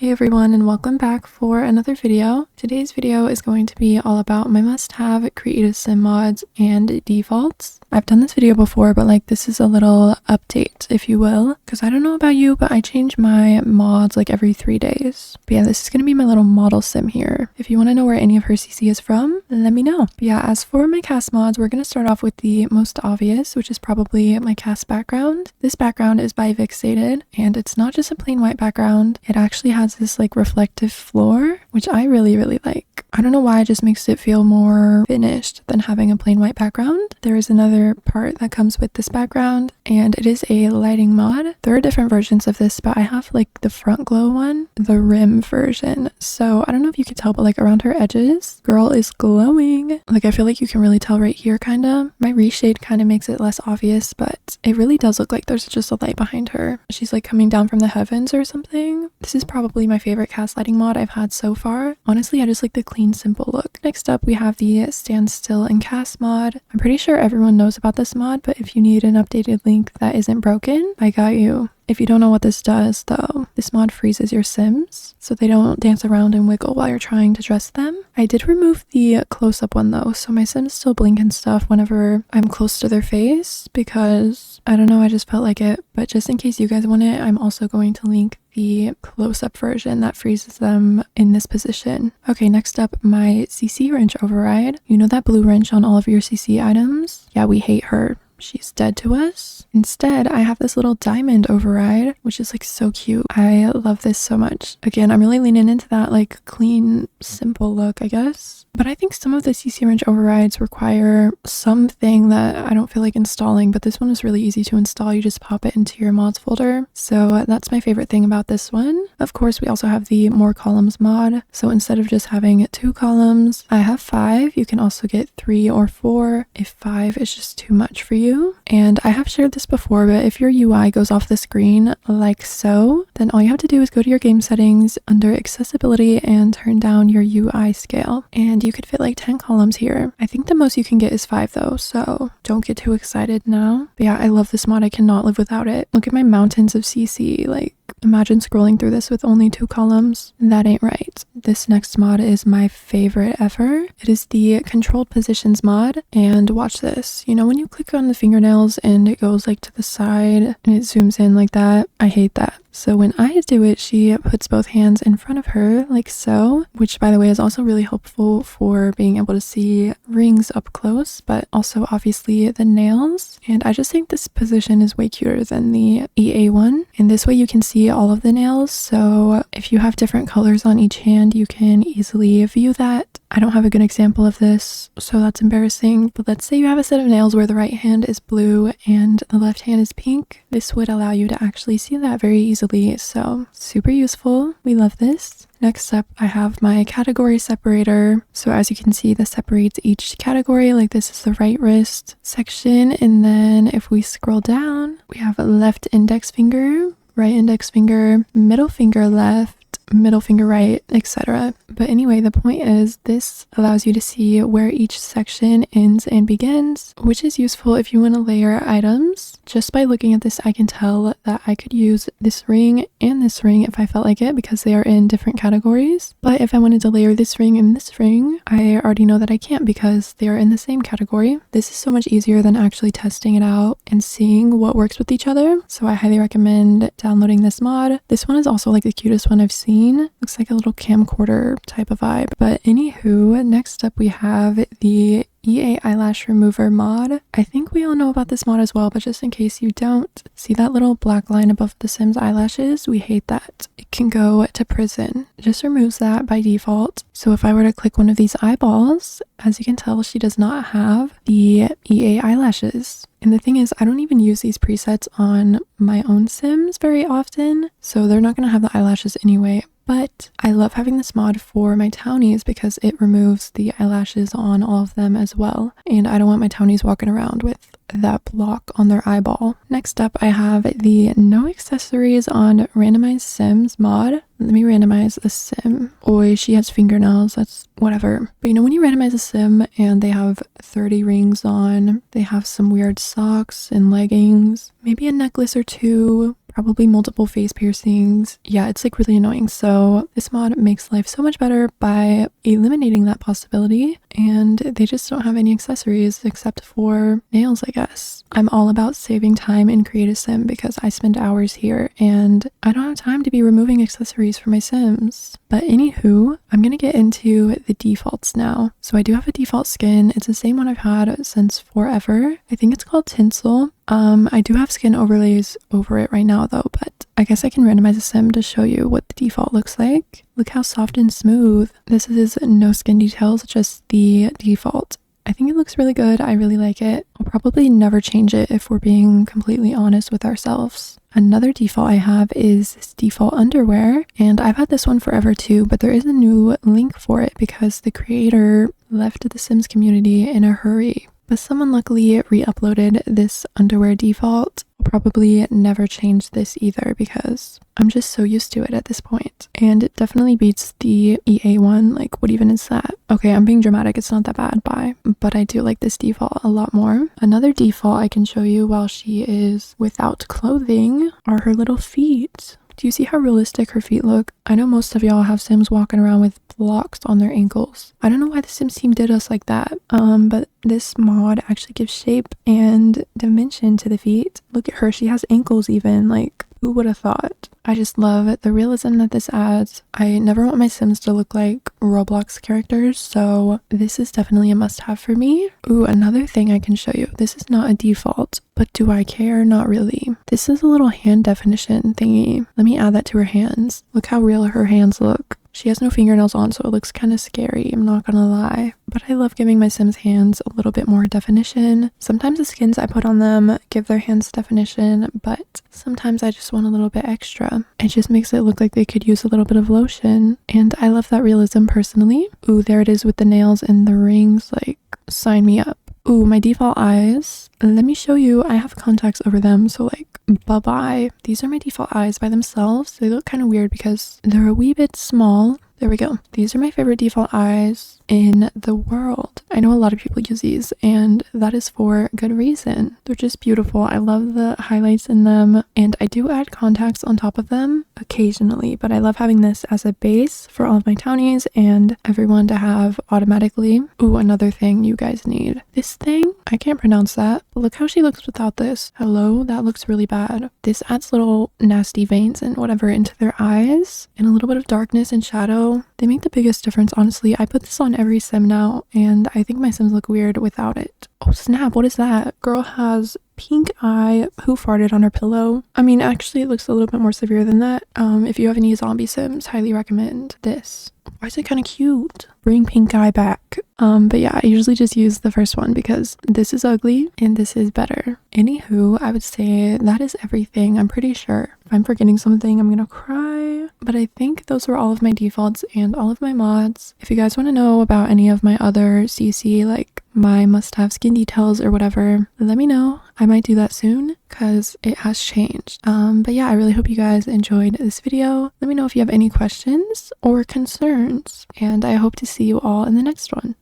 Hey everyone, and welcome back for another video. Today's video is going to be all about my must-have creative sim mods and defaults. I've done this video before, but this is a little update, if you will, because I don't know about you, but I change my mods every 3 days. But yeah, this is going to be my little model sim here. If you want to know where any of her CC is from, let me know. But yeah, as for my cast mods, we're going to start off with the most obvious, which is probably my cast background. This background is by Fixated, and it's not just a plain white background. It actually has this reflective floor, which I really like. I don't know why, it just makes it feel more finished than having a plain white background. There is another part that comes with this background, and it is a lighting mod. There are different versions of this, but I have the front glow one, the rim version. So I don't know if you can tell, but around her edges, girl is glowing. I feel you can really tell right here, kinda. My reshade kind of makes it less obvious, but it really does look like there's just a light behind her. She's coming down from the heavens or something. This is probably my favorite cast lighting mod I've had so far. Honestly, I just like the clean, simple look. Next up, we have the stand still and cast mod. I'm pretty sure everyone knows about this mod, but if you need an updated link that isn't broken, I got you. If you don't know what this does, though, this mod freezes your Sims so they don't dance around and wiggle while you're trying to dress them. I did remove the close-up one though, so my Sims still blink and stuff whenever I'm close to their face because, I don't know, I just felt like it. But just in case you guys want it, I'm also going to link the close-up version that freezes them in this position. Okay, next up, my CC wrench override. You know that blue wrench on all of your CC items? Yeah, we hate her. She's dead to us. Instead, I have this little diamond override, which is so cute. I love this so much. Again, I'm really leaning into that clean, simple look, I guess. But I think some of the CC wrench overrides require something that I don't feel like installing, but this one is really easy to install. You just pop it into your mods folder. So that's my favorite thing about this one. Of course, we also have the more columns mod. So instead of just having 2 columns, I have 5. You can also get 3 or 4 if 5 is just too much for you. And I have shared this before, but if your UI goes off the screen like so, then all you have to do is go to your game settings under accessibility and turn down your UI scale. And you could fit 10 columns here. I think the most you can get is 5 though, so don't get too excited now. But yeah, I love this mod. I cannot live without it. Look at my mountains of CC. Imagine scrolling through this with only 2 columns. That ain't right. This next mod is my favorite ever. It is the controlled positions mod. And watch this. You know when you click on the fingernails and it goes to the side and it zooms in like that? I hate that. So when I do it, she puts both hands in front of her like so, which by the way is also really helpful for being able to see rings up close, but also obviously the nails. And I just think this position is way cuter than the EA one. And this way you can see all of the nails. So if you have different colors on each hand, you can easily view that. I don't have a good example of this, so that's embarrassing. But let's say you have a set of nails where the right hand is blue and the left hand is pink. This would allow you to actually see that very easily. So super useful. We love this. Next up, I have my category separator. So as you can see, this separates each category. This is the right wrist section. And then if we scroll down, we have a left index finger, right index finger, middle finger left, middle finger right, etc. But anyway, the point is this allows you to see where each section ends and begins, which is useful if you want to layer items. Just by looking at this, I can tell that I could use this ring and this ring if I felt like it because they are in different categories. But if I wanted to layer this ring and this ring, I already know that I can't because they are in the same category. This is so much easier than actually testing it out and seeing what works with each other. So I highly recommend downloading this mod. This one is also the cutest one I've seen. Looks like a little camcorder type of vibe. But anywho, next up we have the EA eyelash remover mod. I think we all know about this mod as well, but just in case you don't, see that little black line above the Sims eyelashes? We hate that. It can go to prison. It just removes that by default. So if I were to click one of these eyeballs, as you can tell, she does not have the EA eyelashes. And the thing is, I don't even use these presets on my own Sims very often, so they're not going to have the eyelashes anyway. But I love having this mod for my townies because it removes the eyelashes on all of them as well. And I don't want my townies walking around with that block on their eyeball. Next up, I have the no accessories on randomized Sims mod. Let me randomize the sim. Oi, she has fingernails, that's whatever. But you know when you randomize a sim and they have 30 rings on, they have some weird socks and leggings, maybe a necklace or 2, probably multiple face piercings. Yeah, it's like really annoying. So this mod makes life so much better by eliminating that possibility, and they just don't have any accessories except for nails, I guess. I'm all about saving time in Create a Sim because I spend hours here and I don't have time to be removing accessories for my Sims. But anywho, I'm gonna get into the defaults now. So I do have a default skin. It's the same one I've had since forever. I think it's called Tinsel. I do have skin overlays over it right now though, but I guess I can randomize a sim to show you what the default looks like. Look how soft and smooth. This is no skin details, just the default. I think it looks really good. I really like it. I'll probably never change it if we're being completely honest with ourselves. Another default I have is this default underwear, and I've had this one forever too, but there is a new link for it because the creator left the Sims community in a hurry. But someone luckily re-uploaded this underwear default. I'll probably never change this either because I'm just so used to it at this point. And it definitely beats the EA one. Like, what even is that? Okay, I'm being dramatic. It's not that bad, bye. But I do like this default a lot more. Another default I can show you while she is without clothing are her little feet. Do you see how realistic her feet look? I know most of y'all have Sims walking around with blocks on their ankles. I don't know why the Sims team did us like that, but this mod actually gives shape and dimension to the feet. Look at her, she has ankles even, like, who would have thought? I just love the realism that this adds. I never want my Sims to look like Roblox characters, so this is definitely a must-have for me. Ooh, another thing I can show you. This is not a default, but do I care? Not really. This is a little hand definition thingy. Let me add that to her hands. Look how real her hands look. She has no fingernails on, so it looks kind of scary, I'm not gonna lie. But I love giving my Sims hands a little bit more definition. Sometimes the skins I put on them give their hands definition, but sometimes I just want a little bit extra. It just makes it look like they could use a little bit of lotion, and I love that realism personally. Ooh, there it is with the nails and the rings, like, sign me up. Ooh, my default eyes. Let me show you. I have contacts over them, so like, bye-bye. These are my default eyes by themselves. They look kind of weird because they're a wee bit small. There we go. These are my favorite default eyes in the world. I know a lot of people use these, and that is for good reason. They're just beautiful. I love the highlights in them, and I do add contacts on top of them occasionally, but I love having this as a base for all of my townies and everyone to have automatically. Ooh, another thing you guys need. This thing, I can't pronounce that, but look how she looks without this. Hello, that looks really bad. This adds little nasty veins and whatever into their eyes, and a little bit of darkness and shadow. They make the biggest difference, honestly. I put this on every sim now, and I think my Sims look weird without it. Oh snap, what is that? Girl has pink eye. Who farted on her pillow? I mean, actually it looks a little bit more severe than that. If you have any zombie Sims, highly recommend this. Why is it kind of cute? Bring pink eye back. But yeah, I usually just use the first one because this is ugly and this is better. Anywho, I would say that is everything. I'm pretty sure. If I'm forgetting something, I'm gonna cry. But I think those were all of my defaults and all of my mods. If you guys want to know about any of my other CC, like my must-have skin details or whatever, let me know. I might do that soon because it has changed. But yeah, I really hope you guys enjoyed this video. Let me know if you have any questions or concerns, and I hope to see you all in the next one.